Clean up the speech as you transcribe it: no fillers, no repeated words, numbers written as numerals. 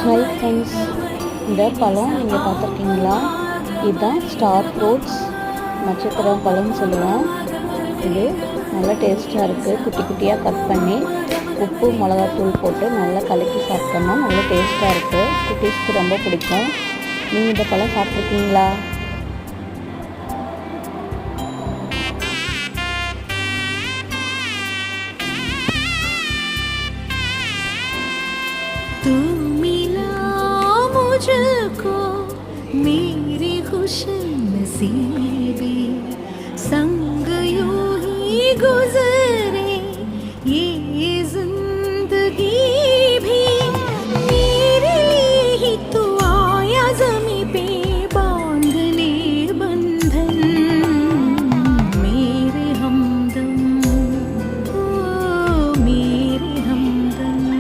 Hi friends, இந்த பழம் நீங்கள் பார்த்துருக்கீங்களா? இதுதான் ஸ்டார் ஃப்ரூட்ஸ், நட்சத்திர பழம்னு சொல்லுவோம். இது நல்லா டேஸ்ட்டாக இருக்குது. குட்டி குட்டியாக கட் பண்ணி உப்பு மிளகாத்தூள் போட்டு நல்லா கலக்கி சாப்பிட்டோம்னா நல்லா டேஸ்ட்டாக இருக்குது. குட்டீஸ்க்கு ரொம்ப பிடிக்கும். நீங்கள் இந்த பழம் சாப்பிட்ருக்கீங்களா? तू मिला मुझको मेरी खुश नसीबी, संग यूं ही गुजर